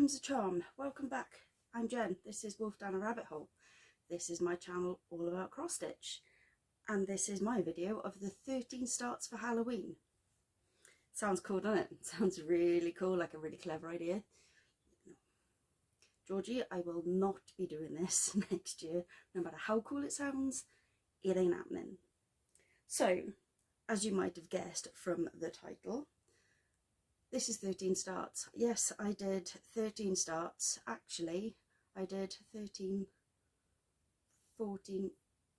time's a charm. Welcome back. I'm Jen. This is Wolf Down a Rabbit Hole. This is my channel all about cross stitch. And this is my video of the 13 starts for Halloween. Sounds cool, doesn't it? Sounds really cool, like a really clever idea. Georgie, I will not be doing this next year. No matter how cool it sounds, it ain't happening. So, as you might have guessed from the title, this is 13 starts. Yes, I did 13 starts. Actually, I did 13, 14,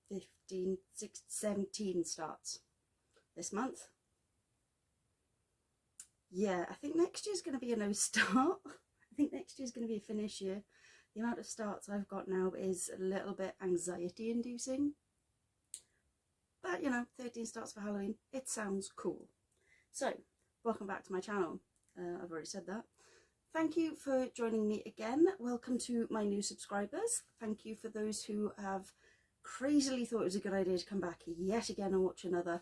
15, 16, 17 starts this month. Yeah, I think next year's going to be a no start. I think next year's going to be a finish year. The amount of starts I've got now is a little bit anxiety inducing. But, you know, 13 starts for Halloween. It sounds cool. So, welcome back to my channel. I've already said that. Thank you for joining me again. Welcome to my new subscribers. Thank you for those who have crazily thought it was a good idea to come back yet again and watch another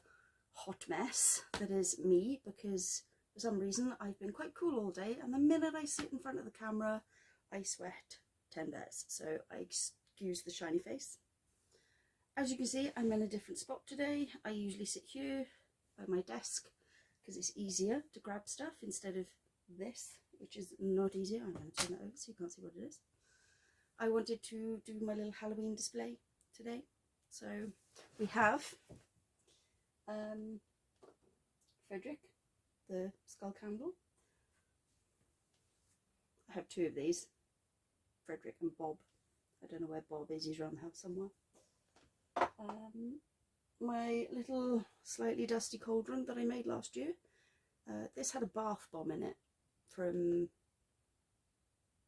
hot mess that is me, because for some reason I've been quite cool all day, and the minute I sit in front of the camera I sweat 10 bears, so I excuse the shiny face. As you can see, I'm in a different spot today. I usually sit here by my desk because it's easier to grab stuff instead of this, which is not easier. I'm going to turn it over so you can't see what it is. I wanted to do my little Halloween display today. So we have Frederick, the skull candle. I have two of these, Frederick and Bob. I don't know where Bob is, he's around the house somewhere. My little slightly dusty cauldron that I made last year. This had a bath bomb in it from,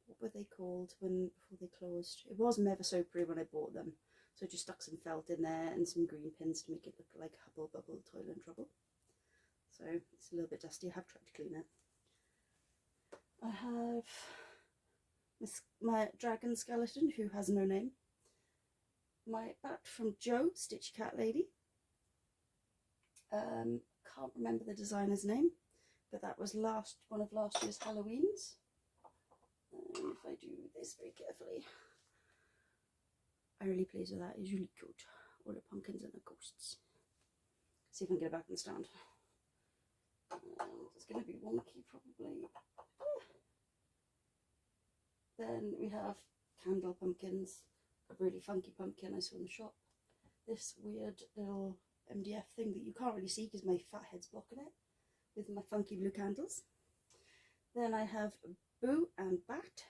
what were they called before they closed? It was Never So Pretty when I bought them, so I just stuck some felt in there and some green pins to make it look like Hubble Bubble Toilet and Trouble. So it's a little bit dusty. I have tried to clean it. I have my dragon skeleton who has no name. My bat from Joe, Stitchy Cat Lady. Can't remember the designer's name, but that was one of last year's Halloweens. If I do this very carefully, I'm really pleased with that. It's really cute. All the pumpkins and the ghosts. See if I can get it back in the stand. It's going to be wonky probably. Then we have candle pumpkins. A really funky pumpkin I saw in the shop. This weird little MDF thing that you can't really see because my fat head's blocking it, with my funky blue candles. Then I have Boo and Bat.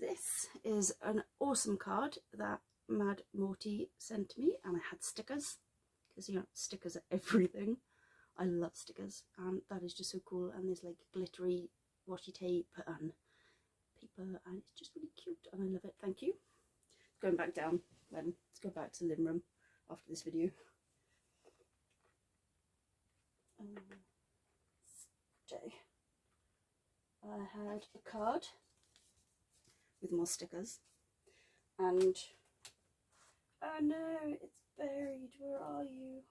This is an awesome card that Mad Morty sent me, and I had stickers, because you know, stickers are everything. I love stickers, and that is just so cool. And there's like glittery washi tape and paper, and it's just really cute, and I love it. Thank you. Going back down then. Let's go back to the living room after this video. I had a card with more stickers, and oh no, it's buried. Where are you?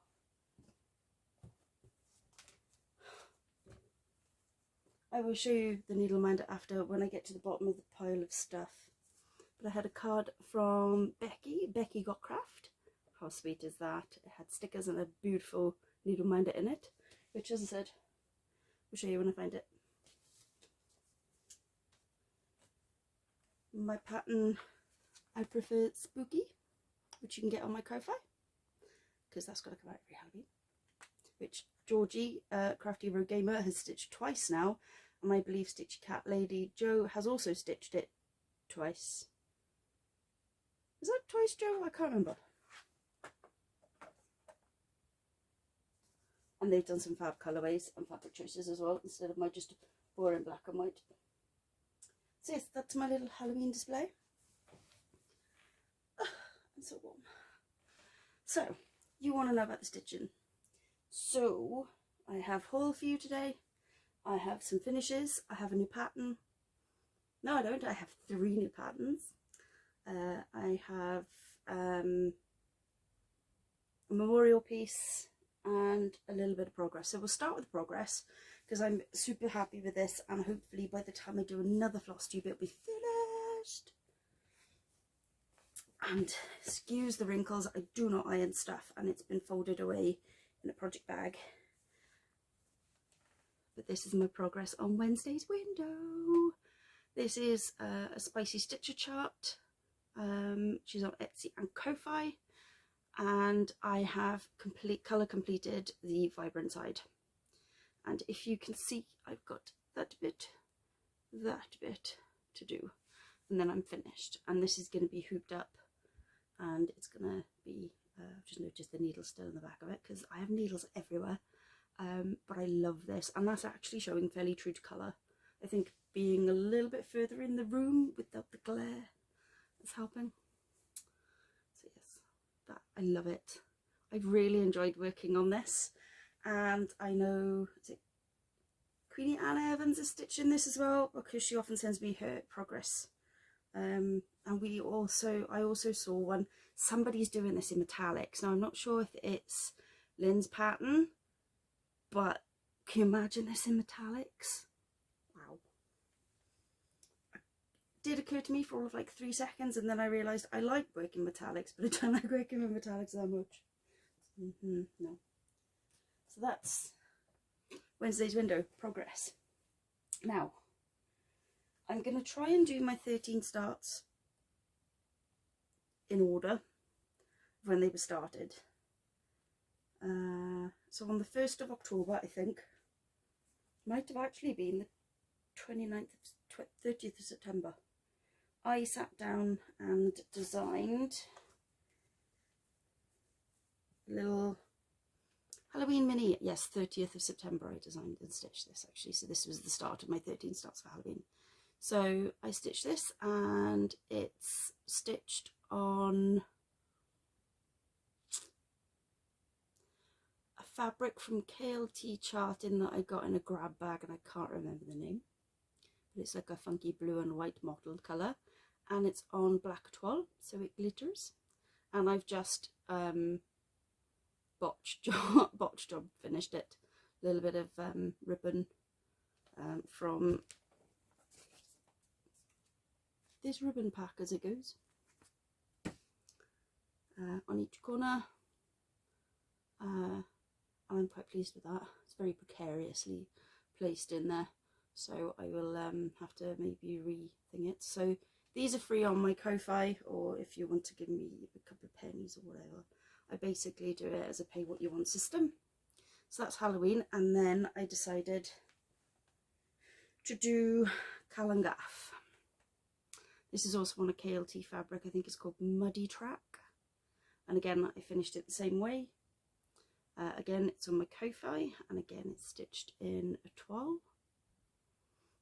I will show you the needle minder after, when I get to the bottom of the pile of stuff. But I had a card from Becky. Becky Got Craft. How sweet is that? It had stickers and a beautiful needle minder in it, which, as I said, I'll show you when I find it. My pattern, I prefer Spooky, which you can get on my Ko-fi, because that's got to come out every Halloween. Which Georgie, Crafty Rogue Gamer, has stitched twice now, and I believe Stitchy Cat Lady Joe has also stitched it twice. Is that twice, Joe? I can't remember. And they've done some fab colourways and fabric choices as well, instead of my just boring black and white. So yes, that's my little Halloween display. I'm so warm. So, you want to know about the stitching. So, I have haul for you today. I have some finishes. I have a new pattern. No, I don't. I have 3 new patterns. I have a memorial piece and a little bit of progress. So we'll start with progress, because I'm super happy with this, and hopefully by the time I do another floss tube it'll be finished. And excuse the wrinkles, I do not iron stuff, and it's been folded away in a project bag. But this is my progress on Wednesday's window. This is a spicy stitcher chart. She's on Etsy and Ko-Fi, and I have colour completed the vibrant side. And if you can see, I've got that bit to do, and then I'm finished. And this is going to be hooped up, and it's going to be, I've just noticed the needle's still in the back of it because I have needles everywhere. But I love this, and that's actually showing fairly true to colour. I think being a little bit further in the room without the glare is helping. So yes, I love it. I've really enjoyed working on this, and I know, is it Queenie Anna Evans is stitching this as well, because she often sends me her progress. And I also saw one, somebody's doing this in metallics. Now I'm not sure if it's Lynn's pattern, but can you imagine this in metallics? Wow. It did occur to me for all of like 3 seconds, and then I realised I like working metallics, but I don't like working with metallics that much. No. So that's Wednesday's window progress. Now, I'm going to try and do my 13 starts in order when they were started. So on the 1st of October, I think, might have actually been the 29th, 30th of September, I sat down and designed a little Halloween mini. Yes, 30th of September I designed and stitched this actually. So this was the start of my 13 starts for Halloween. So I stitched this, and it's stitched on fabric from KLT Charting that I got in a grab bag, and I can't remember the name, but it's like a funky blue and white mottled colour, and it's on black toile, so it glitters. And I've just botch job finished it. A little bit of ribbon from this ribbon pack as it goes on each corner. I'm quite pleased with that. It's very precariously placed in there, so I will have to maybe rethink it. So these are free on my Ko-Fi, or if you want to give me a couple of pennies or whatever. I basically do it as a pay what you want system. So that's Halloween, and then I decided to do Calangaff. This is also on a KLT fabric. I think it's called Muddy Track, and again I finished it the same way. Again, it's on my Ko-Fi, and again it's stitched in a toile.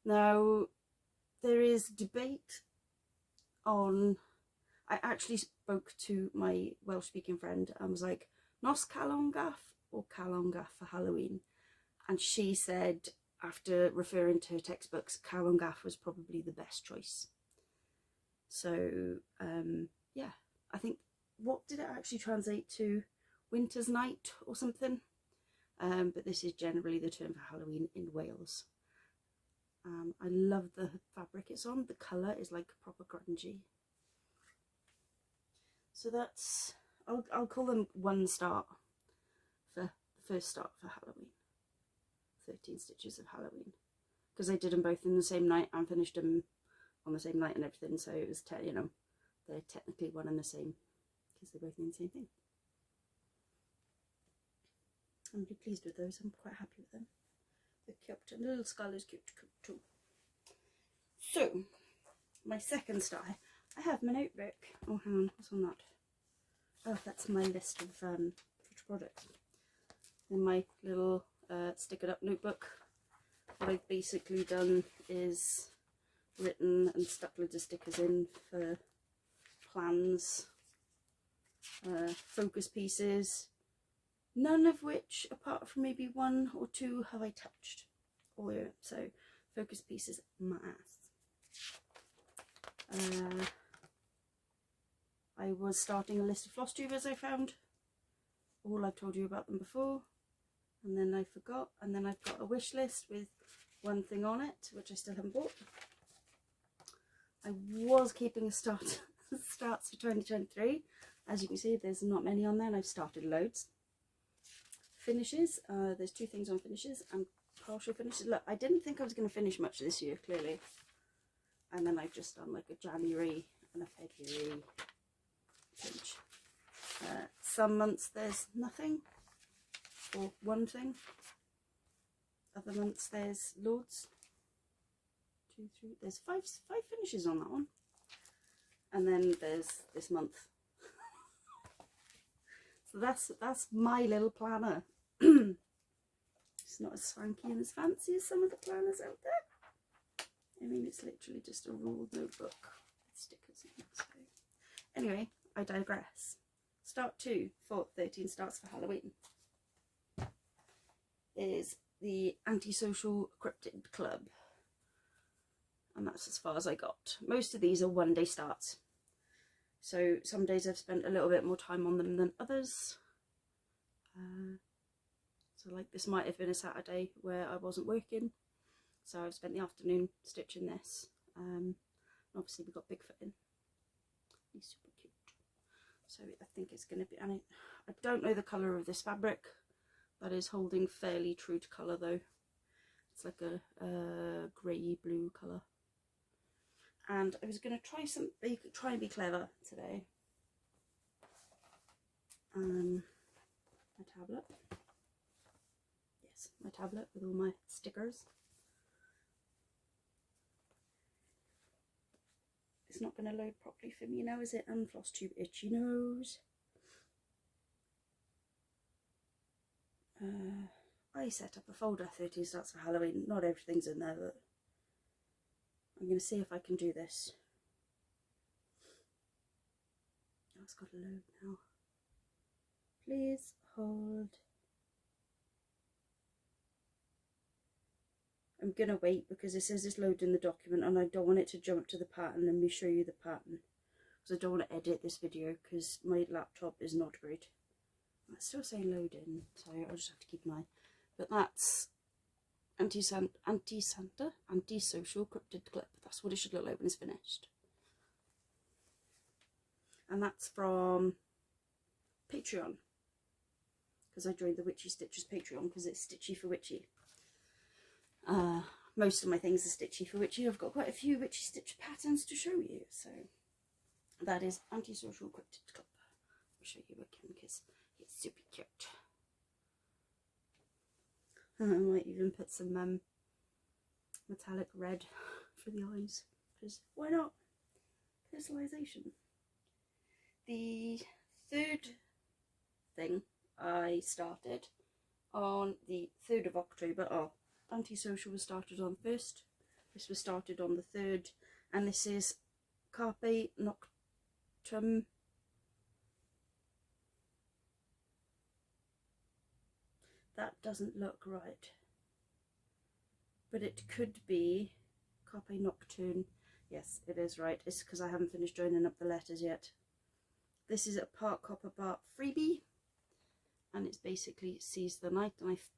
Now, there is debate on, I actually spoke to my Welsh speaking friend and was like, Nos Calangaff or Calangaff for Halloween? And she said, after referring to her textbooks, Calangaff was probably the best choice. So yeah, I think, what did it actually translate to? Winter's Night or something, but this is generally the term for Halloween in Wales. I love the fabric it's on. The colour is like proper grungy. So that's, I'll call them one start for the first start for Halloween. 13 stitches of Halloween, because I did them both in the same night and finished them on the same night and everything. So it was, you know, they're technically one and the same because they both mean the same thing. I'm really pleased with those. I'm quite happy with them. They're cute, and the little skull is cute too. So, my second start, I have my notebook. Oh, hang on, what's on that? Oh, that's my list of future products. In my little stickered up notebook, what I've basically done is written and stuck loads of stickers in for plans, focus pieces, none of which, apart from maybe 1 or 2, have I touched. So focus pieces, my ass. I was starting a list of floss tubers I found. All I've told you about them before. and then I forgot, and then I've got a wish list with one thing on it which I still haven't bought. I was keeping a starts for 2023. As you can see, there's not many on there, and I've started loads. Finishes, there's 2 things on finishes and partial finishes. Look, I didn't think I was going to finish much this year, clearly, and then I've just done like a January and a February pinch. Some months there's nothing, or one thing. Other months there's loads. 2, 3, there's five finishes on that one. And then there's this month. So that's my little planner. It's not as swanky and as fancy as some of the planners out there. I mean, it's literally just a ruled notebook with stickers in it. So anyway, I digress. Start 2 for 13 Starts for Halloween is the Antisocial Cryptid Club. And that's as far as I got. Most of these are one-day starts. So some days I've spent a little bit more time on them than others. So like this might have been a Saturday where I wasn't working. So I've spent the afternoon stitching this. Obviously we got Bigfoot in. He's super cute. So I think it's going to be, and I don't know the colour of this fabric. That is holding fairly true to colour though. It's like a grey blue colour. And I was going to try and be clever today. My tablet. Yes, my tablet with all my stickers. It's not going to load properly for me now, is it? And flosstube itchy nose. I set up a folder, 13 Starts for Halloween. Not everything's in there, but I'm going to see if I can do this. Oh, it's got to load now. Please hold. I'm going to wait because it says it's loading the document and I don't want it to jump to the pattern. Let me show you the pattern. Because I don't want to edit this video because my laptop is not great. It's still saying loading, so I'll just have to keep an eye. But that's Antisocial Cryptid Clip. That's what it should look like when it's finished. And that's from Patreon. Because I joined the Witchy Stitchers Patreon because it's Stitchy for Witchy. Most of my things are Stitchy for Witchy. I've got quite a few Witchy Stitch patterns to show you. So that is Antisocial Cryptid Club. I'll show you again because it's super cute. I might even put some metallic red for the eyes, because why not? Personalisation. The third thing I started on the 3rd of October. Oh, Antisocial was started on the 1st. This was started on the 3rd, and this is Carpe Noctem. That doesn't look right, but it could be Carpe Nocturne. Yes, it is right. It's because I haven't finished joining up the letters yet. This is a part copper part freebie, and it's basically Seize the Night, and I've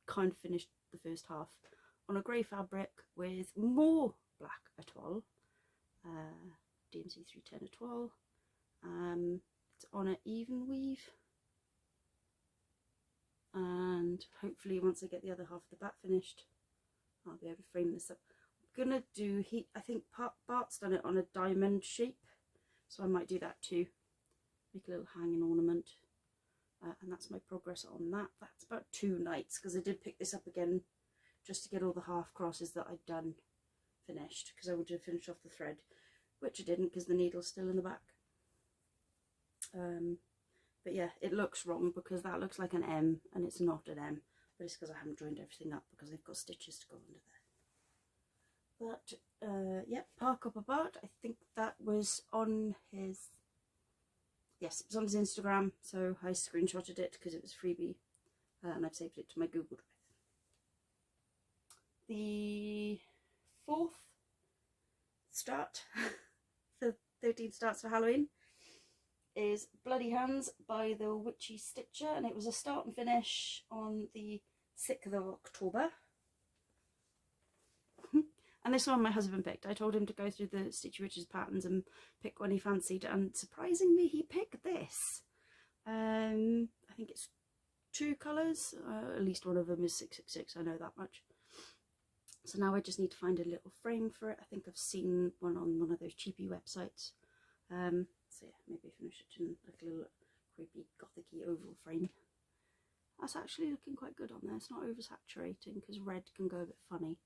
kind of finished the first half on a grey fabric with more black etoile, DMC 310 etoile. It's on an even weave. And hopefully once I get the other half of the back finished, I'll be able to frame this up. I'm gonna do I think Bart's done it on a diamond shape, so I might do that too. Make a little hanging ornament, and that's my progress on that. That's about 2 nights because I did pick this up again just to get all the half crosses that I'd done finished, because I wanted to finish off the thread, which I didn't because the needle's still in the back. But yeah, it looks wrong because that looks like an M and it's not an M, but it's because I haven't joined everything up because I've got stitches to go under there. But yeah, Park Up Apart, I think that was on his, yes, it was on his Instagram, so I screenshotted it because it was freebie, and I've saved it to my Google Drive. The 4th start, the 13 Starts for Halloween, is Bloody Hands by the Witchy Stitcher, and it was a start and finish on the 6th of October. And this one my husband picked. I told him to go through the Stitchy Riches patterns and pick one he fancied, and surprisingly he picked this. I think it's 2 colours, at least one of them is 666, I know that much. So now I just need to find a little frame for it. I think I've seen one on one of those cheapy websites. So yeah, maybe finish it in like a little creepy gothic-y oval frame. That's actually looking quite good on there. It's not oversaturating because red can go a bit funny.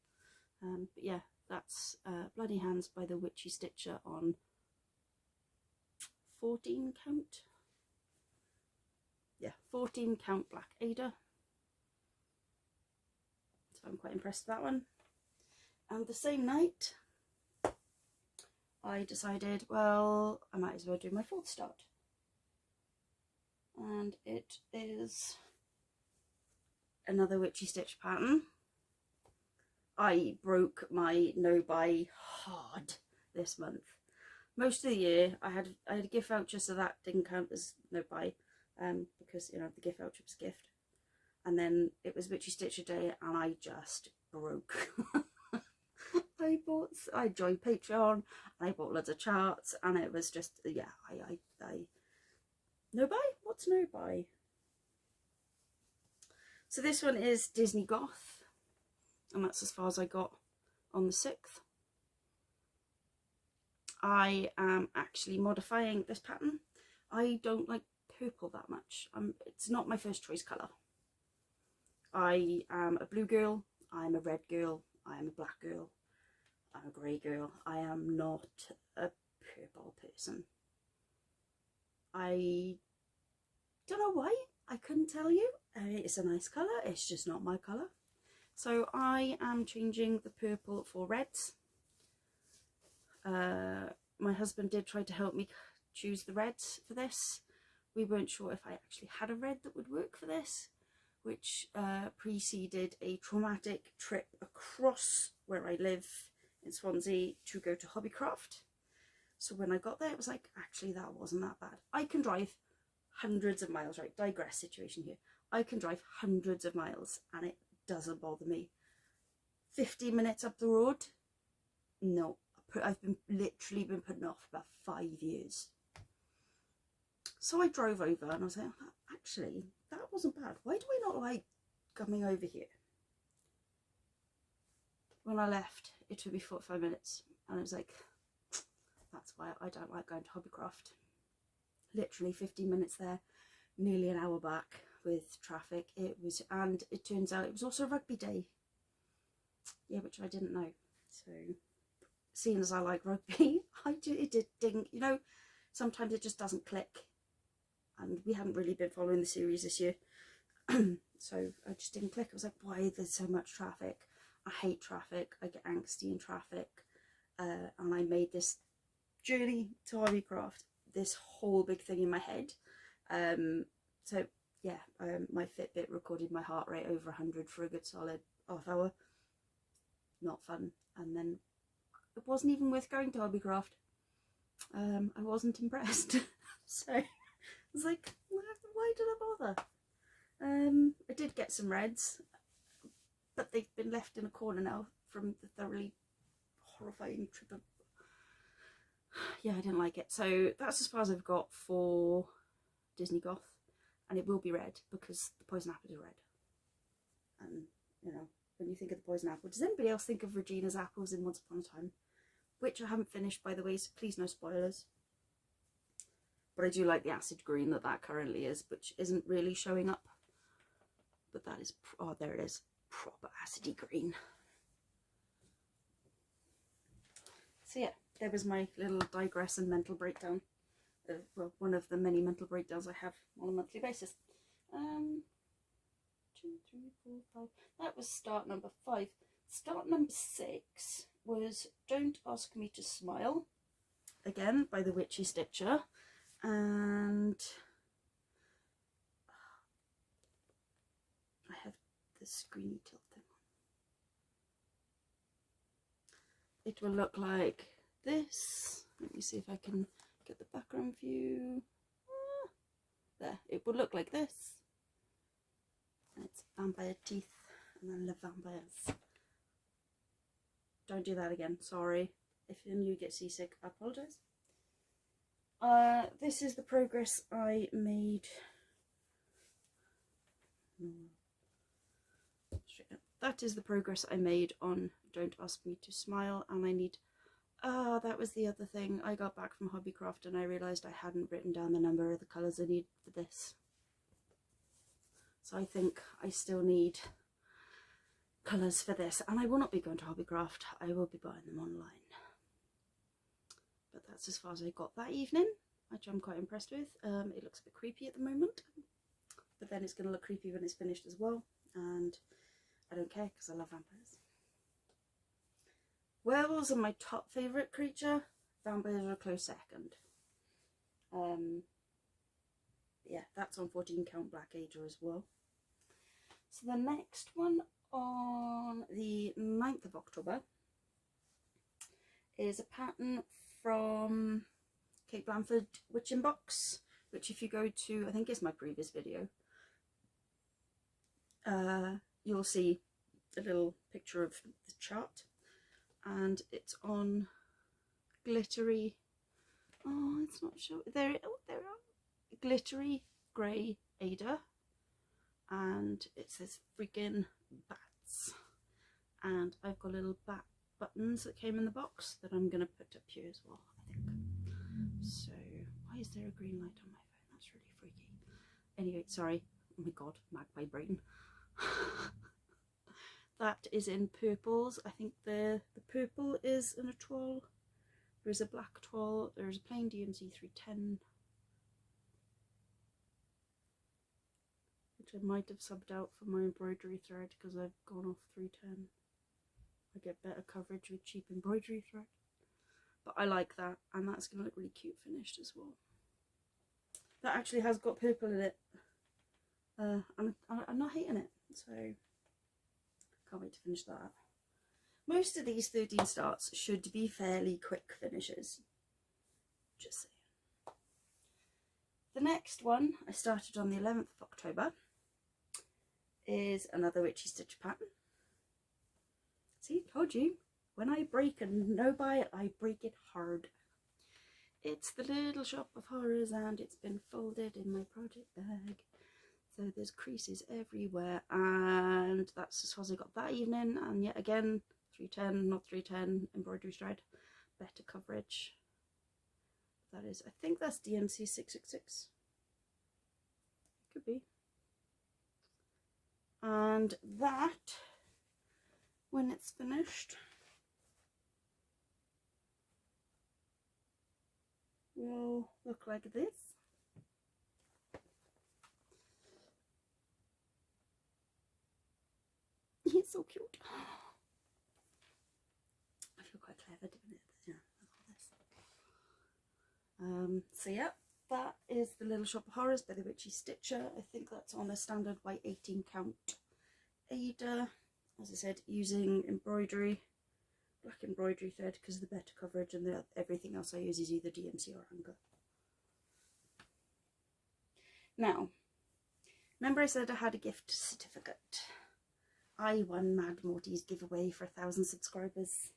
But yeah, that's Bloody Hands by the Witchy Stitcher on 14 count. Yeah, 14 count Black Ada. So I'm quite impressed with that one. And the same night, I decided, well, I might as well do my 4th start. And it is another Witchy Stitch pattern. I broke my no buy hard this month. Most of the year I had a gift voucher, so that didn't count as no buy, because you know the gift voucher was a gift. And then it was Witchy Stitcher Day and I just broke. I joined Patreon and I bought loads of charts, and it was just, yeah, I no buy? What's no buy? So this one is Disney Goth, and that's as far as I got on the 6th. I am actually modifying this pattern. I don't like purple that much. It's not my first choice colour. I am a blue girl, I'm a red girl, I am a black girl, I'm a grey girl. I am not a purple person. I don't know why. I couldn't tell you. It's a nice colour, it's just not my colour. So I am changing the purple for reds. My husband did try to help me choose the reds for this. We weren't sure if I actually had a red that would work for this, which preceded a traumatic trip across where I live in Swansea to go to Hobbycraft. So when I got there, it was like, actually that wasn't that bad. I can drive hundreds of miles, right, digress situation here. I can drive hundreds of miles and it doesn't bother me. 15 minutes up the road? No. I've literally been putting off about 5 years. So I drove over and I was like, actually, that wasn't bad. Why do I not like coming over here? When I left, it took me 45 minutes and I was like, that's why I don't like going to Hobbycraft. Literally 15 minutes there, nearly an hour back with traffic. And it turns out it was also rugby day. Yeah, which I didn't know. So, seeing as I like rugby, it didn't, you know, sometimes it just doesn't click. And we haven't really been following the series this year. So I just didn't click. I was like, why there's so much traffic? I hate traffic. I get angsty in traffic. And I made this journey to Hobbycraft this whole big thing in my head. So yeah, my Fitbit recorded my heart rate over 100 for a good solid half hour. Not fun. And then it wasn't even worth going to Hobbycraft. I wasn't impressed. So I was like, why did I bother? I did get some reds, but they've been left in a corner now from the thoroughly horrifying trip of... Yeah, I didn't like it. So that's as far as I've got for Disney Goth, and it will be red because the poison apple is red. And you know, when you think of the poison apple, does anybody else think of Regina's apples in Once Upon a Time? Which I haven't finished, by the way, so please no spoilers. But I do like the acid green that currently is, which isn't really showing up. But that is, oh, there it is, proper acidy green. So yeah, there was my little digress and mental breakdown. Well, one of the many mental breakdowns I have on a monthly basis. 2, 3, 4, 5. That was start number 5. Start number 6 was Don't Ask Me to Smile, again by the Witchy Stitcher, and I have the screeny tilt thing on. It will look like this. Let me see if I can get the background view. There, it will look like this. And it's vampire teeth and I love vampires. Don't do that again, sorry. If you get seasick, I apologise. This is the progress I made. That is the progress I made on Don't Ask Me to Smile, and I need... that was the other thing. I got back from Hobbycraft and I realised I hadn't written down the number of the colours I need for this. So I think I still need colours for this, and I will not be going to Hobbycraft. I will be buying them online. But that's as far as I got that evening, which I'm quite impressed with. It looks a bit creepy at the moment, but then it's going to look creepy when it's finished as well, and I don't care because I love vampires. Werewolves are my top favourite creature. Vampires are a close second. Yeah, that's on 14 count Black Ager as well. So the next one on the 9th of October is a pattern from Kate Blanford Witching Box, which if you go to, I think it's my previous video, you'll see a little picture of the chart, and it's on glittery, oh it's not sure, there are glittery grey Ada, and it says freaking bats, and I've got little bat buttons that came in the box that I'm going to put up here as well, I think. So why is there a green light on my phone? That's really freaky. Anyway, sorry, oh my god, magpie brain. That is in purples. I think the purple is an etoile. There's a black etoile, there's a plain DMC 310, which I might have subbed out for my embroidery thread because I've gone off 310. I get better coverage with cheap embroidery thread. But I like that, and that's going to look really cute finished as well. That actually has got purple in it. I'm not hating it, so can't wait to finish that. Most of these 13 starts should be fairly quick finishes. Just saying. The next one I started on the 11th of October is another Witchy Stitch pattern. See, told you. When I break and no buy it, I break it hard. It's the Little Shop of Horrors, and it's been folded in my project bag. So there's creases everywhere, and that's as far as I got that evening. And yet again, 310, not 310, embroidery thread, better coverage. That is, I think that's DMC 666. Could be. And that, when it's finished, will look like this. He's so cute. I feel quite clever doing it, yeah, all this. So yeah, that is the Little Shop of Horrors by the Witchy Stitcher. I think that's on a standard white 18 count Ada. As I said, using embroidery, black embroidery thread because of the better coverage, and everything else I use is either DMC or Hanger. Now, remember I said I had a gift certificate? I won Mad Morty's giveaway for 1,000 subscribers,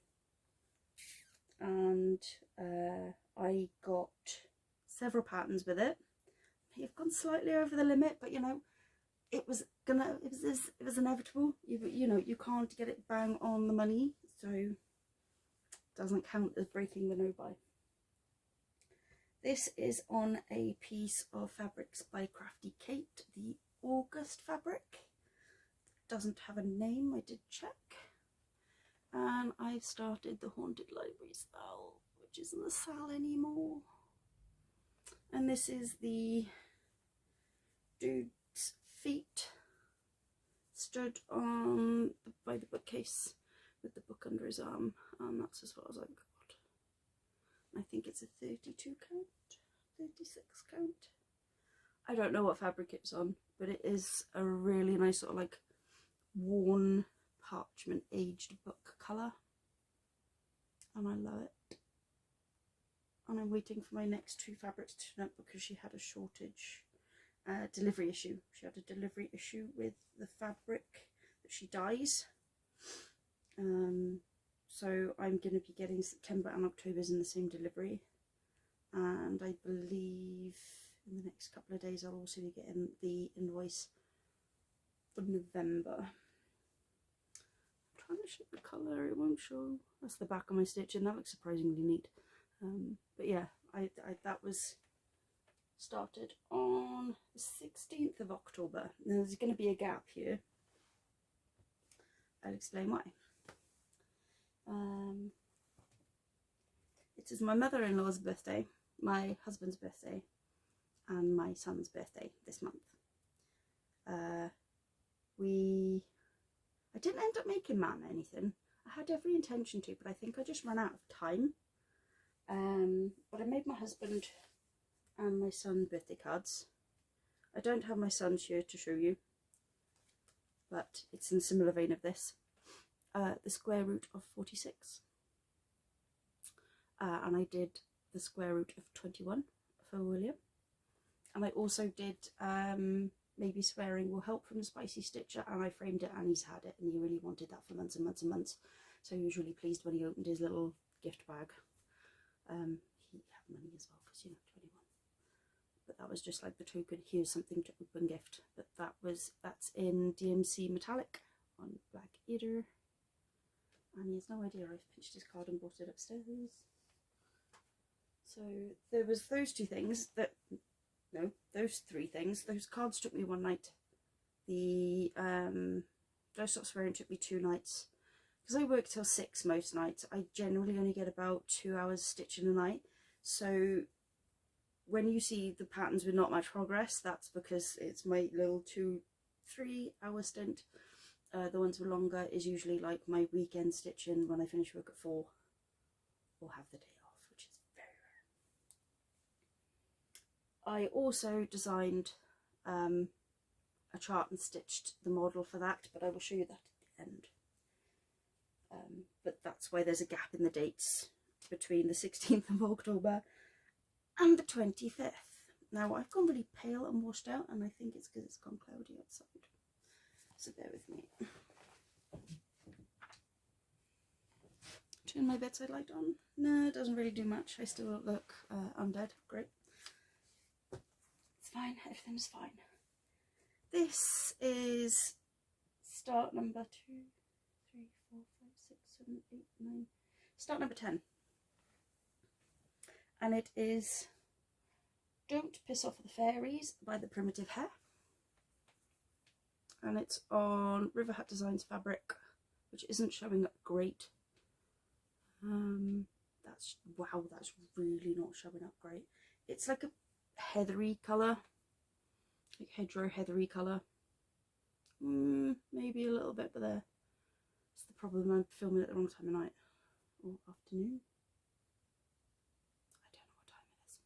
and I got several patterns with it. May have gone slightly over the limit, but you know, it was inevitable. You know, you can't get it bang on the money, so it doesn't count as breaking the no buy. This is on a piece of fabrics by Crafty Kate, the August fabric. Doesn't have a name, I did check. And I've started the Haunted Library Sal, which isn't the Sal anymore. And this is the dude's feet stood on by the bookcase with the book under his arm, and that's as far as I've got. I think it's a 32 count, 36 count. I don't know what fabric it's on, but it is a really nice sort of like worn parchment aged book colour, and I love it. And I'm waiting for my next two fabrics to turn up because she had a shortage delivery issue. She had a delivery issue with the fabric that she dies. So I'm going to be getting September and October's in the same delivery, and I believe in the next couple of days I'll also be getting the invoice for November. I'm trying to show the colour, it won't show. That's the back of my stitch, and that looks surprisingly neat. But yeah, that was started on the 16th of October. Now there's going to be a gap here. I'll explain why. It is my mother-in-law's birthday, my husband's birthday, and my son's birthday this month. I didn't end up making man anything. I had every intention to, but I think I just ran out of time. But I made my husband and my son birthday cards. I don't have my son's here to show you, but it's in a similar vein of this. The square root of 46. And I did the square root of 21 for William. And I also did Maybe Swearing Will Help from the Spicy Stitcher, and I framed it, and he's had it, and he really wanted that for months and months and months. So he was really pleased when he opened his little gift bag. He had money as well, because, you know, 21. But that was just like the token, here's something to open gift. But that's in DMC Metallic on Black Eater. And he has no idea I've pinched his card and brought it upstairs. So there was those two things that, no, those three things. Those cards took me one night. The Don't Stop Swearing took me 2 nights. Because I work till 6 most nights, I generally only get about 2 hours stitching a night. So when you see the patterns with not much progress, that's because it's my little 2-3 hour stint. The ones with longer is usually like my weekend stitching when I finish work at 4 or have the day off, which is very rare. I also designed a chart and stitched the model for that, but I will show you that at the end. But that's why there's a gap in the dates between the 16th of October and the 25th. Now I've gone really pale and washed out, and I think it's because it's gone cloudy outside. So bear with me. Turn my bedside light on. No, it doesn't really do much. I still don't look undead. Great. It's fine. Everything's fine. This is start number 2, 3, 4, 5, 6, 7, 8, 9. Start number 10. And it is Don't Piss Off the Fairies by the Primitive Hare. And it's on River Hut Designs fabric, which isn't showing up great. That's really not showing up great. It's like a heathery colour, like hedgerow heathery colour. Maybe a little bit, but there. It's the problem, I'm filming at the wrong time of night or afternoon. I don't know what time it is.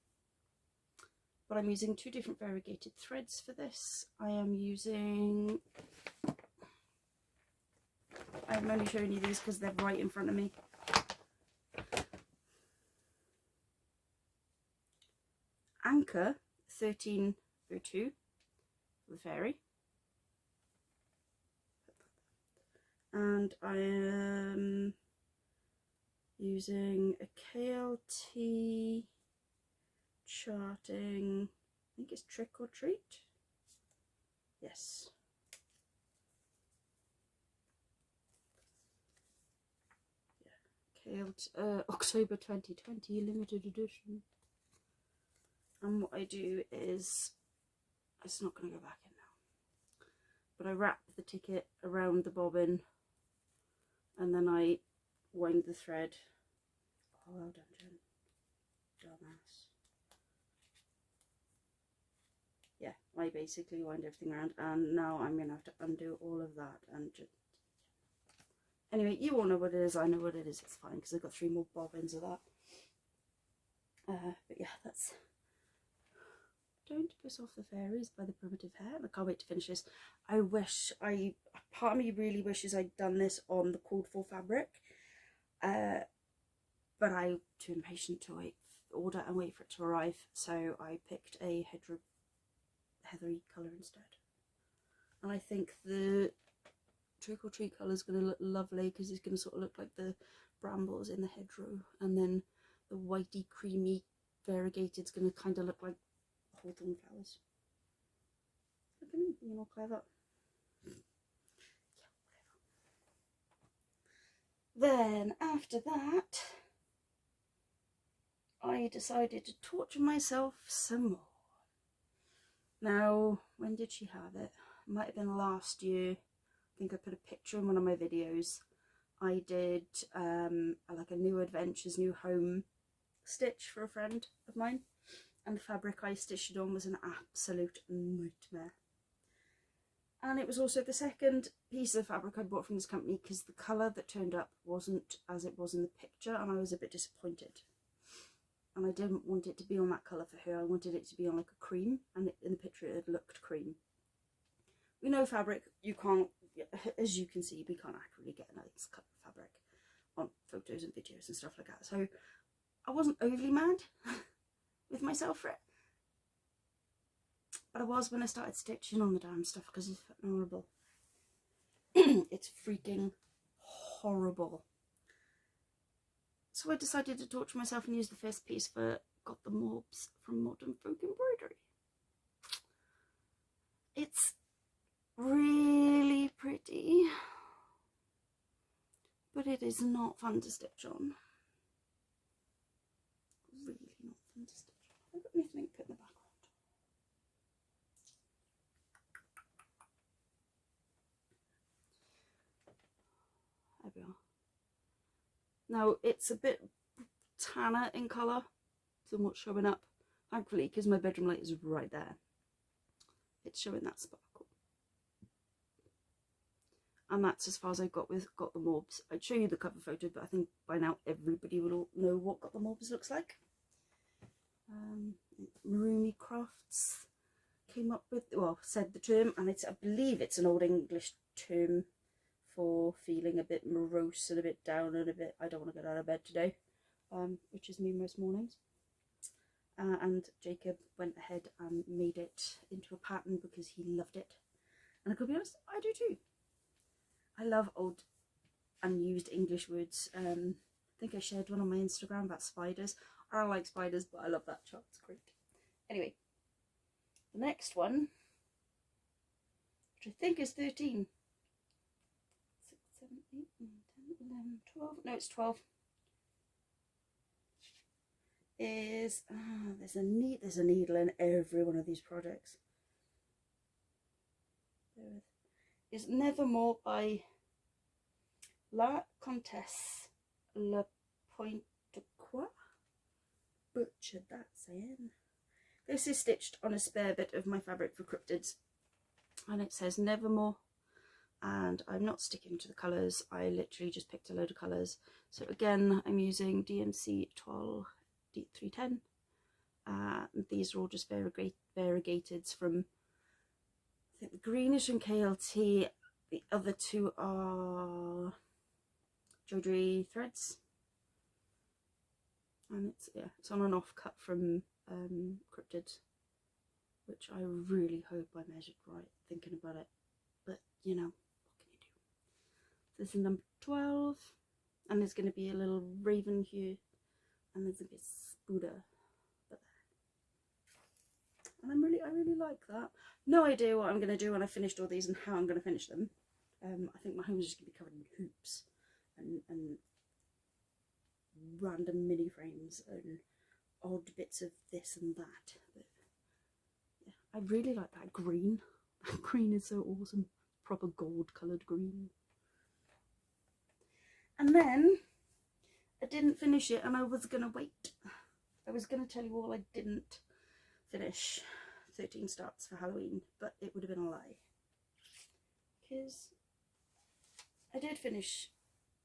But I'm using 2 different variegated threads for this. I'm only showing you these because they're right in front of me. Anchor 1302 for the fairy. And I am using a KLT charting, I think it's Trick or Treat. Yes. Yeah. KLT, October 2020 limited edition. And what I do is, it's not going to go back in now, but I wrap the ticket around the bobbin, and then I wind the thread. Oh, well done, Jen. Dumbass. Yeah, I basically wind everything around, and now I'm going to have to undo all of that. And just anyway, you all know what it is, I know what it is, it's fine, because I've got 3 more bobbins of that. But yeah, that's Don't Piss Off the Fairies by the Primitive Hare. I can't wait to finish this. Part of me really wishes I'd done this on the called for fabric, but I'm too impatient to order and wait for it to arrive, so I picked a heathery colour instead. And I think the Trick or Treat colour is going to look lovely because it's going to sort of look like the brambles in the hedgerow, and then the whitey creamy variegated is going to kind of look like hawthorn flowers. Look at me being all clever. Then after that, I decided to torture myself some more. Now, when did she have it? It might have been last year. I think I put a picture in one of my videos. I did like a New Adventures, New Home stitch for a friend of mine, and the fabric I stitched it on was an absolute nightmare. And it was also the second piece of fabric I bought from this company because the colour that turned up wasn't as it was in the picture, and I was a bit disappointed. And I didn't want it to be on that colour for her. I wanted it to be on like a cream, and in the picture it looked cream. We know fabric, you can't, as you can see, we can't actually get a nice cut of fabric on photos and videos and stuff like that. So I wasn't overly mad with myself for it. But I was when I started stitching on the damn stuff because it's horrible. It's freaking horrible. So I decided to torture myself and use the first piece for Got the Mobs from Modern Folk Embroidery. It's really pretty, but it is not fun to stitch on. Really not fun to stitch on. I've got anything put in the background. There we are. Now it's a bit tanner in colour than what's showing up, thankfully, because my bedroom light is right there. It's showing that sparkle. And that's as far as I got with Got the Mobs. I'd show you the cover photo, but I think by now everybody will know what Got the Mobs looks like. Maroony Crafts came up with, well, said the term, and it's, I believe it's an old English term for feeling a bit morose and a bit down and a bit, I don't want to get out of bed today, which is me most mornings. And Jacob went ahead and made it into a pattern because he loved it. And I could be honest, I do too. I love old unused English words. I think I shared one on my Instagram about spiders. I don't like spiders, but I love that chart. It's great. Anyway, the next one, which I think is 13. 6, 7, 8, 9, 10, 11, 12. No, it's 12. Is there's a needle in every one of these projects. Is Nevermore by La Comtesse Le Pointe de Croix. Butchered that saying. This is stitched on a spare bit of my fabric for cryptids, and it says Nevermore, and I'm not sticking to the colours. I literally just picked a load of colours. So again, I'm using DMC 12 D310. These are all just variegateds from, I think the green is from KLT, the other two are Georgie threads, and it's on and off cut from Cryptids, which I really hope I measured right thinking about it, but you know, what can you do. This is number 12, and there's going to be a little raven here, and there's a bit Buddha, and I really like that. No idea what I'm going to do when I finished all these and how I'm going to finish them. I think my home is just going to be covered in hoops and random mini frames and odd bits of this and that. But yeah, I really like that green. That green is so awesome. Proper gold coloured green. And then I didn't finish it, and I was going to wait. I was going to tell you all I didn't finish 13 starts for Halloween, but it would have been a lie, because I did finish,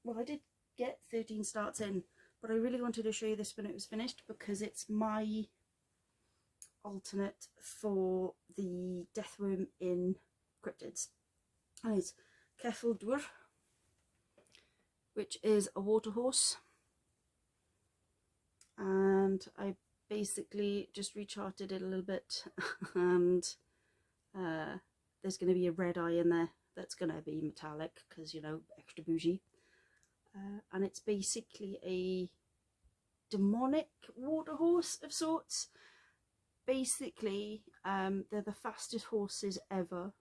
well, I did get 13 starts in, but I really wanted to show you this when it was finished because it's my alternate for the Deathworm in Cryptids, and it's Keffeldur, which is a water horse, and I basically just recharted it a little bit, and there's going to be a red eye in there that's going to be metallic because, you know, extra bougie. And it's basically a demonic water horse of sorts. Basically, they're the fastest horses ever,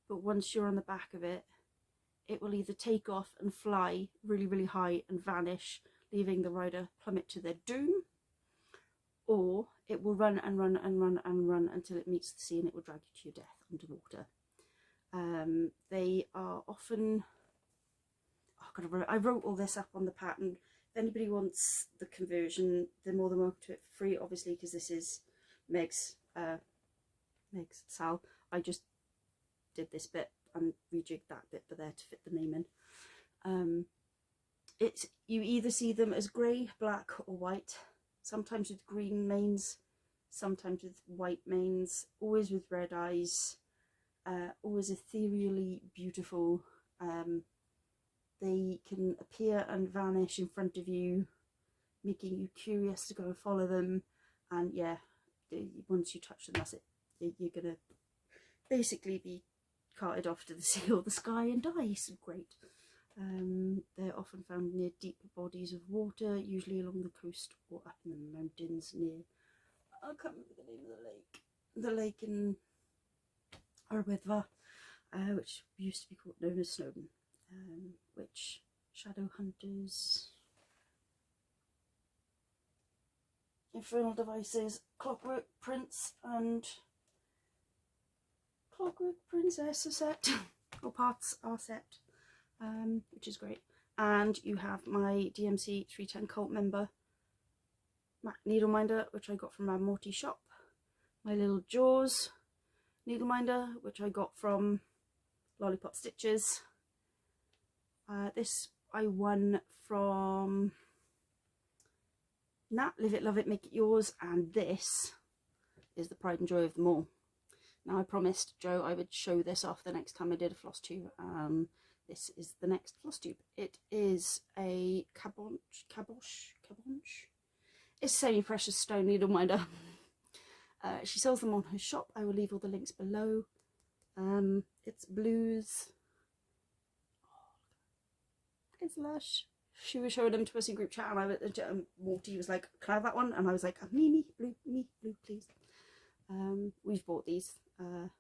but once you're on the back of it, it will either take off and fly really, really high and vanish, leaving the rider plummet to their doom, or it will run and run and run and run until it meets the sea and it will drag you to your death underwater. They are often... Oh God, I wrote all this up on the pattern. If anybody wants the conversion, they're more than welcome to it for free, obviously, because this is Meg's Sal. I just did this bit and rejigged that bit there to fit the name in. You either see them as grey, black or white, sometimes with green manes, sometimes with white manes, always with red eyes, always ethereally beautiful. They can appear and vanish in front of you, making you curious to go and follow them. And yeah, once you touch them, that's it. You're going to basically be carted off to the sea or the sky and die. So great. They're often found near deep bodies of water, usually along the coast or up in the mountains near... I can't remember the name of the lake. The lake in Arbethva, which used to be known as Snowdon. Which shadow hunters, infernal devices, clockwork prince and clockwork princess are set, or parts are set, which is great. And you have my DMC 310 cult member needleminder, which I got from my Morty shop, my little Jaws needleminder, which I got from Lollipop Stitches. This I won from Nat, Live It, Love It, Make It Yours, and this is the pride and joy of them all. Now I promised Joe I would show this off the next time I did a floss tube. This is the next floss tube. It is a caboche. It's semi-precious stone needle minder. She sells them on her shop. I will leave all the links below. It's blues. It's lush. She was showing them to us in group chat, and Morty was like, "Can I have that one?" And I was like, me blue, please." We've bought these, and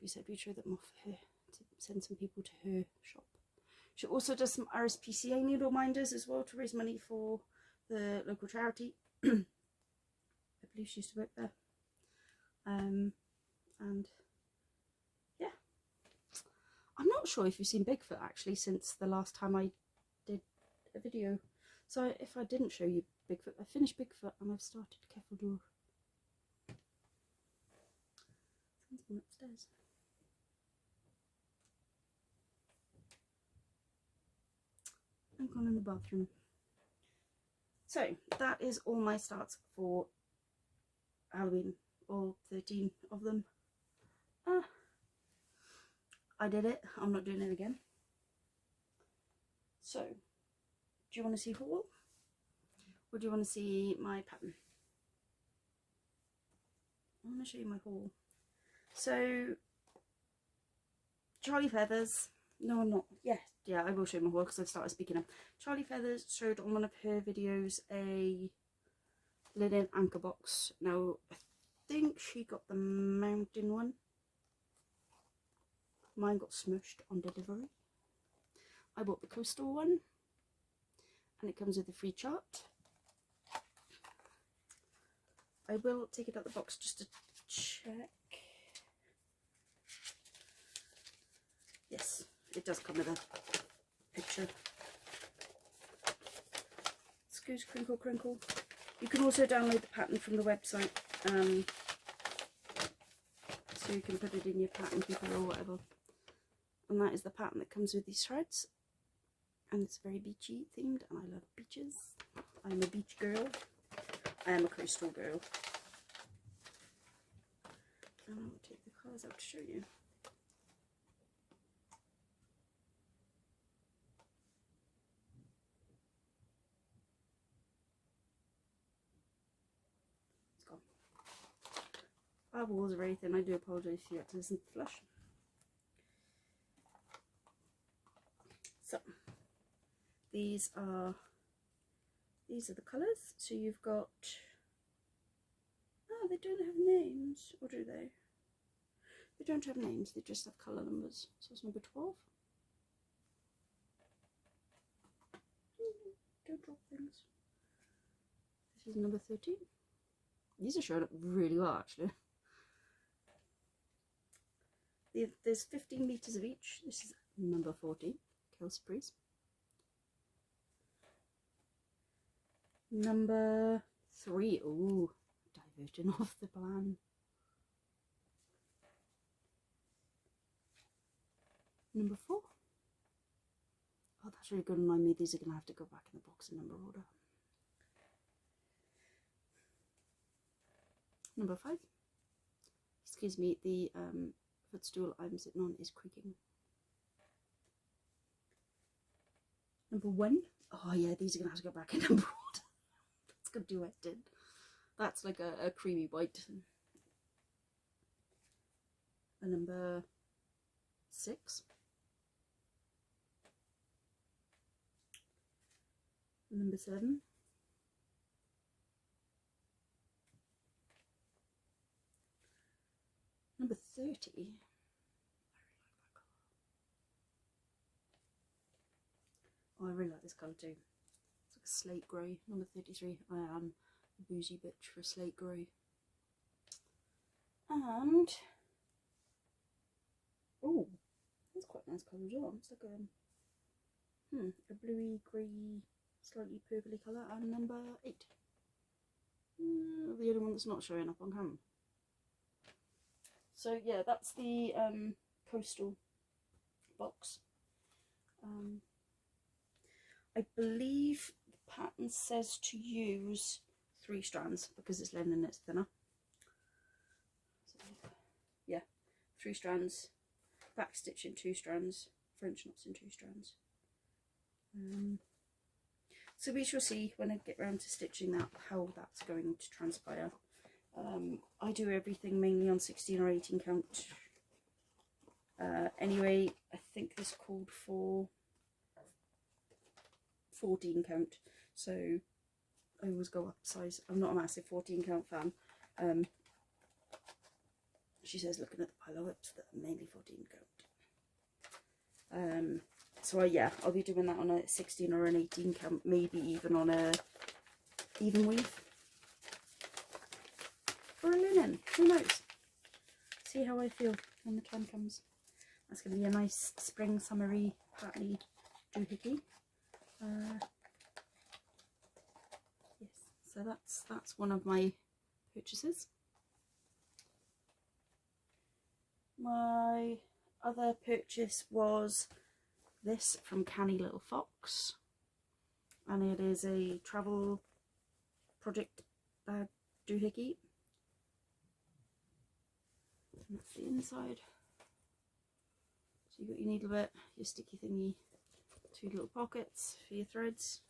we said we'd show them off for her to send some people to her shop. She also does some RSPCA needle minders as well to raise money for the local charity. I believe she used to work there. And yeah, I'm not sure if you've seen Bigfoot actually since the last time I did a video. So if I didn't show you Bigfoot, I finished Bigfoot and I've started Keffeldoor. Someone's gone upstairs. I'm gone in the bathroom. So that is all my starts for Halloween, all 13 of them. I did it. I'm not doing it again. So, do you want to see haul? Or do you want to see my pattern? I want to show you my haul. So, Charlie Feathers. No, I'm not. Yeah, I will show my haul because I've started speaking now. Charlie Feathers showed on one of her videos a linen anchor box. Now, I think she got the mountain one. Mine got smushed on delivery. I bought the coastal one, and it comes with a free chart. I will take it out the box just to check. Yes, it does come with a picture. Excuse crinkle crinkle. You can also download the pattern from the website, so you can put it in your pattern keeper or whatever. And that is the pattern that comes with these threads. And it's very beachy themed, and I love beaches. I'm a beach girl. I am a coastal girl. And I'll take the colours out to show you. It's gone. Our walls are very thin. I do apologise if you have to listen to the flush. So these are the colours. So you've got, oh, they don't have names, or do they? They don't have names, they just have colour numbers. So it's number 12. Don't drop things. This is number 13. These are showing up really well, actually. There's 15 metres of each. This is number 14, Kale Surprise. Number 3, ooh, diverting off the plan. Number 4. Oh, that's really good on me. These are going to have to go back in the box in number order. Number 5. Excuse me, the footstool I'm sitting on is creaking. Number 1. Oh yeah, these are going to have to go back in number order. That's going to do it, did. That's like a creamy white. And number 6. Number 7. Number 30. I really like this colour too. It's like a slate grey. Number 33. I am a boozy bitch for slate grey. And oh, that's quite a nice colour as well. It's like a bluey grey, slightly purpley colour. And number 8. The only one that's not showing up on camera. So yeah, that's the coastal box. I believe the pattern says to use 3 strands because it's linen and it's thinner. So, yeah, 3 strands, back stitch in 2 strands, French knots in 2 strands. So we shall see when I get round to stitching that how that's going to transpire. I do everything mainly on 16 or 18 count. Anyway, I think this called for 14 count, so I always go up size. I'm not a massive 14 count fan. She says looking at the pile of whips that are mainly 14 count. So yeah, I'll be doing that on a 16 or an 18 count, maybe even on a even weave or a linen, who knows. See how I feel when the time comes. That's going to be a nice spring summery patterny doohickey. Yes, so that's one of my purchases. My other purchase was this from Canny Little Fox, and it is a travel project bag doohickey. And that's the inside. So you got your needle bit, your sticky thingy, 2 little pockets for your threads,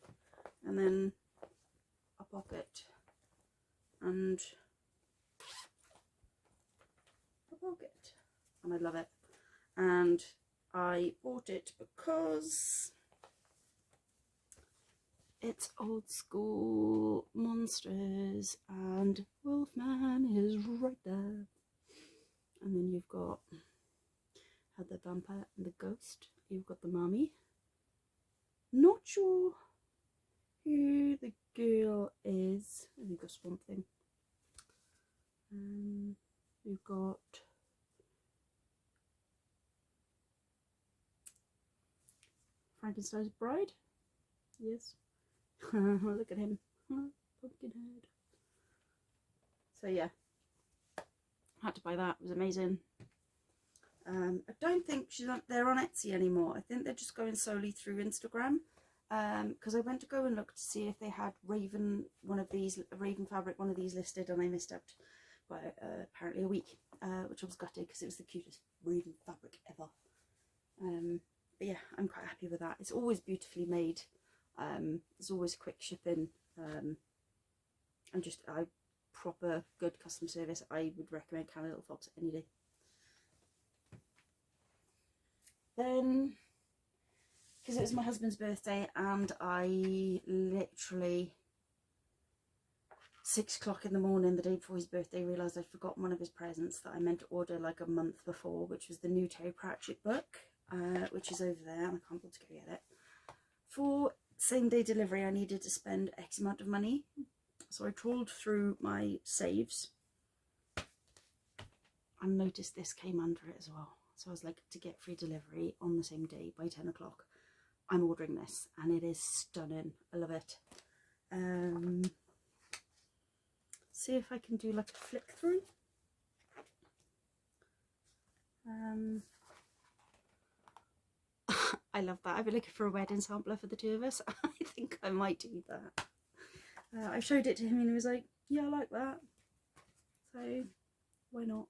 and then a pocket and a pocket, and I love it. And I bought it because it's old school monsters and Wolfman is right there. And then you've got had the vampire and the ghost. You've got the mummy. Not sure who the girl is. I think a Swamp Thing. We've got Frankenstein's bride. Yes. Look at him. Pumpkinhead. So yeah, had to buy that. It was amazing. I don't think they're on Etsy anymore. I think they're just going solely through Instagram. Because I went to go and look to see if they had Raven fabric, one of these listed, and I missed out by apparently a week, which I was gutted because it was the cutest Raven fabric ever. But yeah, I'm quite happy with that. It's always beautifully made. There's always quick shipping, and just proper good customer service. I would recommend Canny Little Fox any day. because it was my husband's birthday, and I literally 6 o'clock in the morning the day before his birthday realised I'd forgotten one of his presents that I meant to order like a month before, which was the new Terry Pratchett book, which is over there, and I can't go to go get it. For same day delivery I needed to spend X amount of money, so I trawled through my saves and noticed this came under it as well. So I was like, to get free delivery on the same day by 10 o'clock, I'm ordering this, and it is stunning. I love it. See if I can do like a flick through. I love that. I've been looking for a wedding sampler for the two of us. I think I might do that. I showed it to him and he was like, yeah, I like that. So why not?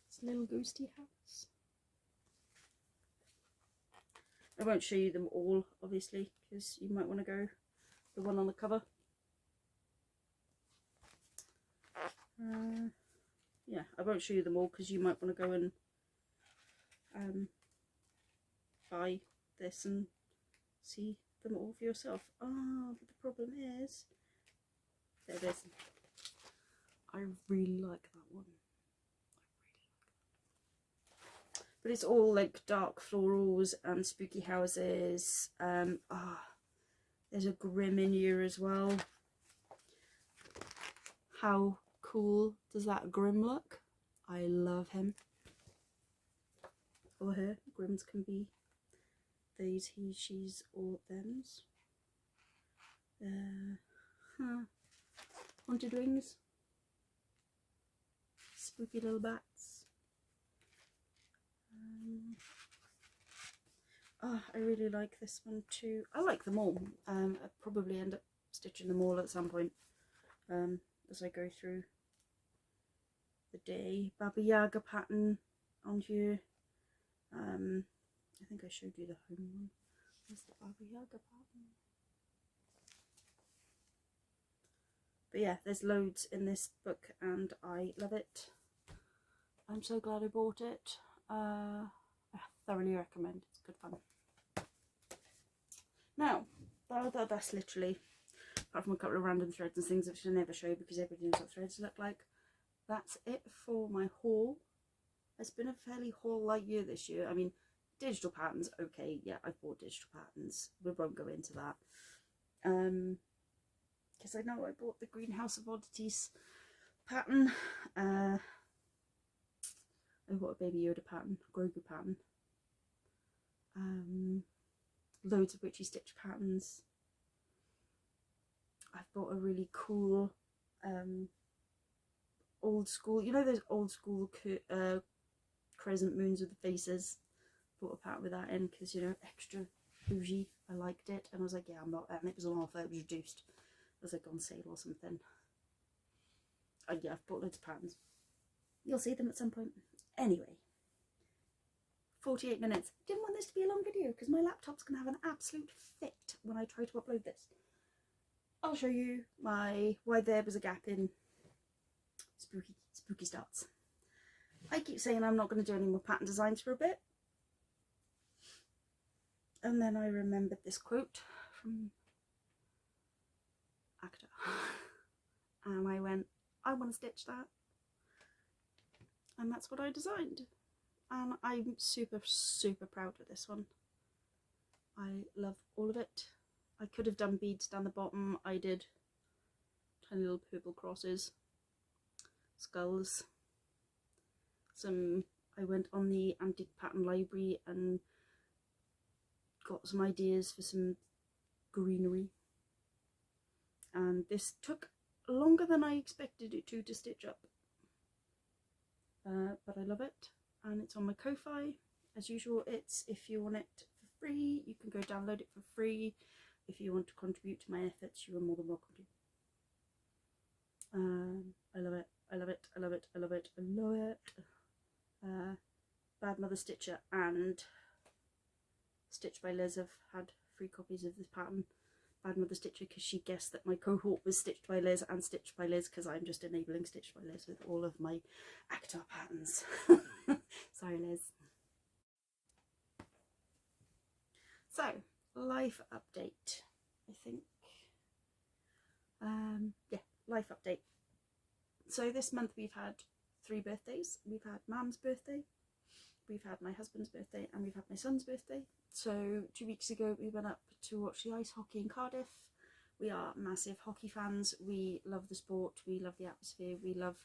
It's a little ghosty house. I won't show you them all, obviously, because you might want to go the one on the cover. Yeah, I won't show you them all because you might want to go and buy this and see them all for yourself. Ah, but the problem is, there it is. I really like that one. But it's all like dark florals and spooky houses. There's a Grimm in here as well. How cool does that Grimm look? I love him. Or her. Grimms can be these, he, she's, or thems. Haunted wings. Spooky little bats. I really like this one too. I like them all. I'll probably end up stitching them all at some point as I go through the day. Baba Yaga pattern on here. I think I showed you the home one. Where's the Baba Yaga pattern? But yeah, there's loads in this book and I love it. I'm so glad I bought it. I thoroughly recommend. It's good fun. Now, that's literally, apart from a couple of random threads and things which I never show because everybody knows what threads look like, that's it for my haul. It's been a fairly haul-light year this year. I mean, digital patterns, okay, yeah, I've bought digital patterns. We won't go into that. Because I know I bought the Greenhouse of Oddities pattern. I bought a Baby Yoda pattern, Grogu pattern. Loads of witchy stitch patterns. I've bought a really cool old school, you know those old school crescent moons with the faces. Bought a pattern with that in because, you know, extra bougie. I liked it and I was like, yeah, I'm not, and it was on offer, it was reduced. It was like on sale or something. And yeah, I've bought loads of patterns. You'll see them at some point. Anyway, 48 minutes. Didn't want this to be a long video because my laptop's going to have an absolute fit when I try to upload this. I'll show you why there was a gap in spooky starts. I keep saying I'm not going to do any more pattern designs for a bit. And then I remembered this quote from Actor. And I went, I want to stitch that. And that's what I designed. And I'm super, super proud of this one. I love all of it. I could have done beads down the bottom. I did tiny little purple crosses, skulls. I went on the Antique Pattern Library and got some ideas for some greenery. And this took longer than I expected it to stitch up. But I love it. And it's on my Ko-Fi. As usual, it's if you want it for free, you can go download it for free. If you want to contribute to my efforts, you are more than welcome to. I love it. I love it. I love it. I love it. I love it. Bad Mother Stitcher and Stitch by Liz have had free copies of this pattern. Bad Mother Stitcher because she guessed that my cohort was stitched by Liz and stitched by Liz because I'm just enabling stitched by Liz with all of my actor patterns. Sorry, Liz. So, life update, I think. Yeah, life update. So this month we've had 3 birthdays. We've had Mum's birthday, we've had my husband's birthday, and we've had my son's birthday. So 2 weeks ago we went up to watch the ice hockey in Cardiff. We are massive hockey fans. We love the sport, we love the atmosphere, we love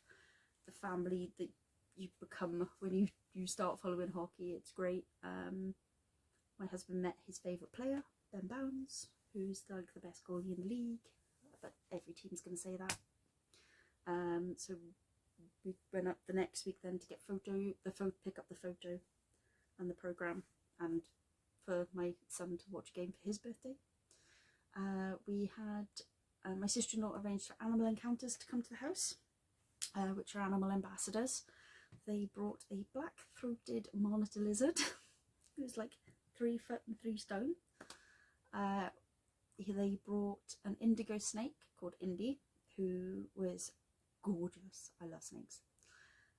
the family that you become when you start following hockey. It's great. My husband met his favourite player, Ben Bounds, who's like the best goalie in the league, but every team's going to say that. So we went up the next week then to get pick up the photo and the programme, and for my son to watch a game for his birthday. We had my sister-in-law arranged for animal encounters to come to the house, which are animal ambassadors. They brought a black-throated monitor lizard. It was like 3 foot and 3 stone. They brought an indigo snake called Indy, who was gorgeous. I love snakes.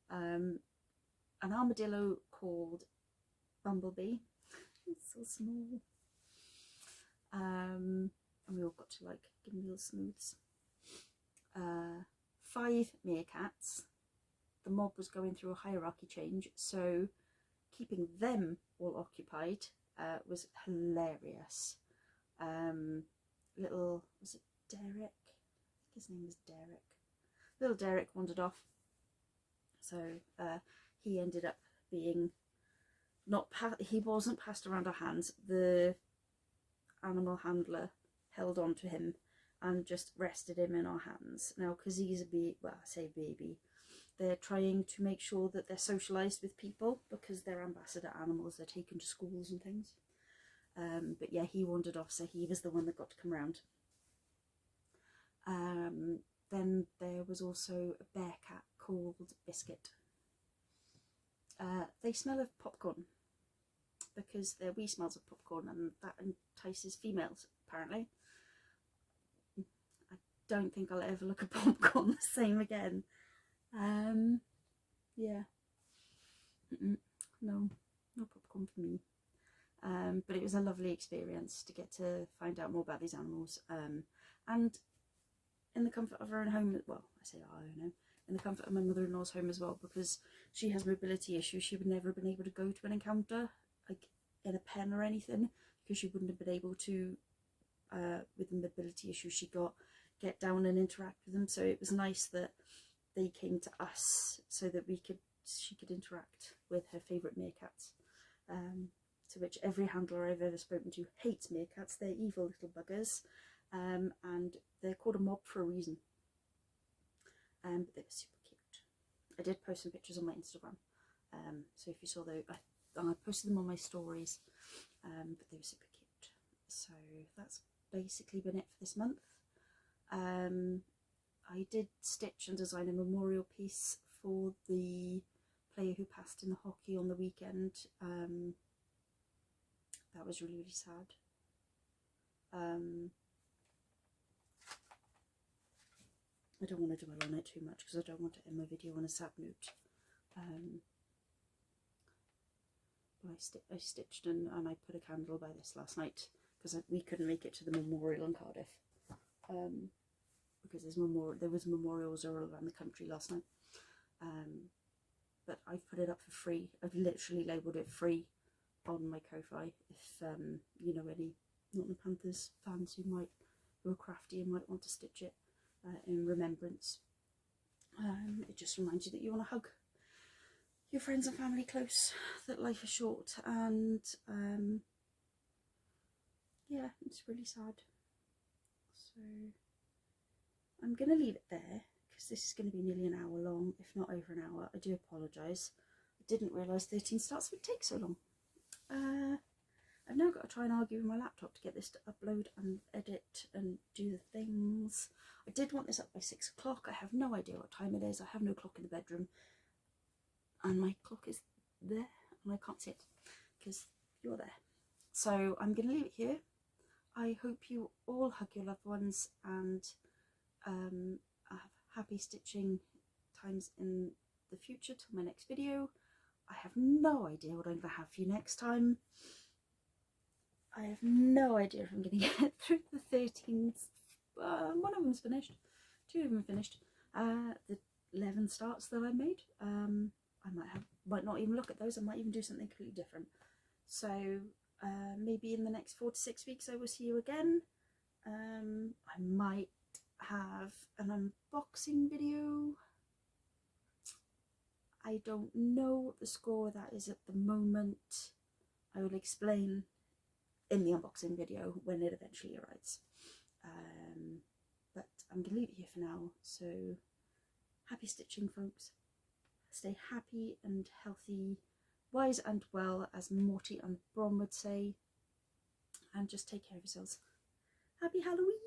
An armadillo called Bumblebee. It's so small. And we all got to like give them little smooths. 5 meerkats. The mob was going through a hierarchy change, so keeping them all occupied was hilarious. Was it Derek? I think his name was Derek. Little Derek wandered off, so he ended up being he wasn't passed around our hands. The animal handler held on to him and just rested him in our hands. Now, because he's a baby, well, I say baby, they're trying to make sure that they're socialised with people because they're ambassador animals. They're taken to schools and things. But yeah, he wandered off, so he was the one that got to come round. Then there was also a bear cat called Biscuit. They smell of popcorn because their wee smells of popcorn, and that entices females, apparently. I don't think I'll ever look at popcorn the same again. Yeah. No popcorn for me. But it was a lovely experience to get to find out more about these animals, and in the comfort of her own home. Well, I say our own home, in the comfort of my mother-in-law's home as well, because she has mobility issues. She would never have been able to go to an encounter like in a pen or anything, because she wouldn't have been able to, with the mobility issues she got, get down and interact with them. So it was nice that they came to us so that she could interact with her favourite meerkats. To which every handler I've ever spoken to hates meerkats. They're evil little buggers, and they're called a mob for a reason. But they were super cute. I did post some pictures on my Instagram, so if you saw those, I posted them on my stories, but they were super cute. So that's basically been it for this month. I did stitch and design a memorial piece for the player who passed in the hockey on the weekend. That was really, really sad. I don't want to dwell on it too much because I don't want to end my video on a sad note. But I stitched and I put a candle by this last night because we couldn't make it to the memorial in Cardiff. Because there was memorials all around the country last night. But I've put it up for free. I've literally labelled it free on my Ko-Fi. If you know any Nottingham Panthers fans who are crafty and might want to stitch it in remembrance. It just reminds you that you want to hug your friends and family close, that life is short, and yeah, it's really sad. So I'm going to leave it there because this is going to be nearly an hour long, if not over an hour. I do apologise. I didn't realise 13 starts would take so long. I've now got to try and argue with my laptop to get this to upload and edit and do the things. I did want this up by 6 o'clock. I have no idea what time it is. I have no clock in the bedroom. And my clock is there and I can't see it because you're there. So I'm going to leave it here. I hope you all hug your loved ones and have happy stitching times in the future till my next video. I have no idea what I'm going to have for you next time. I have no idea if I'm going to get through the 13s. One of them's finished. 2 of them finished. The 11 starts that I made. I might not even look at those. I might even do something completely different. So maybe in the next 4 to 6 weeks I will see you again. I might have an unboxing video. I don't know what the score of that is at the moment. I will explain in the unboxing video when it eventually arrives. But I'm going to leave it here for now. So happy stitching, folks. Stay happy and healthy, wise and well, as Morty and Brom would say. And just take care of yourselves. Happy Halloween!